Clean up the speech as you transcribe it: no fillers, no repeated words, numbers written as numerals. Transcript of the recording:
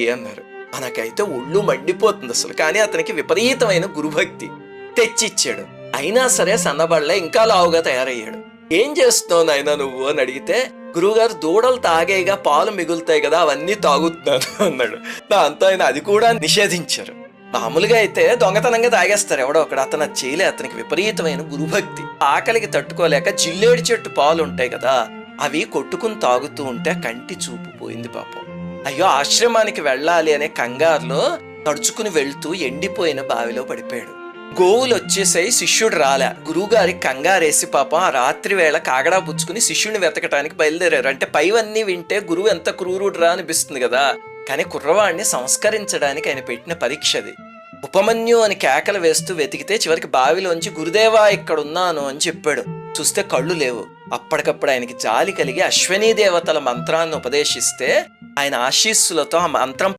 అన్నారు. మనకైతే ఒళ్ళు మండిపోతుంది అసలు. కానీ అతనికి విపరీతమైన గురుభక్తి. తెచ్చిచ్చాడు. అయినా సరే సన్నబడలే, ఇంకా లావుగా తయారయ్యాడు. ఏం చేస్తున్నావు నాయనా నువ్వు అని అడిగితే, గురువుగారు దూడలు తాగేగా, పాలు మిగులుతాయి కదా, అవన్నీ తాగుతున్నాను అన్నాడు. దాంతో ఆయన అది కూడా నిషేధించారు. మామూలుగా అయితే దొంగతనంగా తాగేస్తారు ఎవడో ఒకడు. అతను అది చేయలే. అతనికి విపరీతమైన గురుభక్తి. ఆకలికి తట్టుకోలేక జిల్లేడు చెట్టు పాలు ఉంటాయి కదా, అవి కొట్టుకుని తాగుతూ ఉంటే కంటి చూపు పోయింది పాపం. అయ్యో, ఆశ్రమానికి వెళ్ళాలి అనే కంగారులో నడుచుకుని వెళ్తూ ఎండిపోయిన బావిలో పడిపోయాడు. గోవులు వచ్చేసాయి, శిష్యుడు రాలే. గురువుగారికి కంగారేసి పాపం ఆ రాత్రి వేళ కాగడా పుచ్చుకుని శిష్యుడిని వెతకటానికి బయలుదేరారు. అంటే పైవన్నీ వింటే గురువు ఎంత క్రూరుడు రా అనిపిస్తుంది కదా, కానీ కుర్రవాడిని సంస్కరించడానికి ఆయన పెట్టిన పరీక్ష అది. ఉపమన్యు అని కేకలు వేస్తూ వెతికితే చివరికి బావిలోంచి గురుదేవా ఇక్కడున్నాను అని చెప్పాడు. చూస్తే కళ్ళు లేవు. అప్పటికప్పుడు ఆయనకి జాలి కలిగి అశ్వనీ దేవతల మంత్రాన్ని ఉపదేశిస్తే ఆయన ఆశీస్సులతో ఆ మంత్రం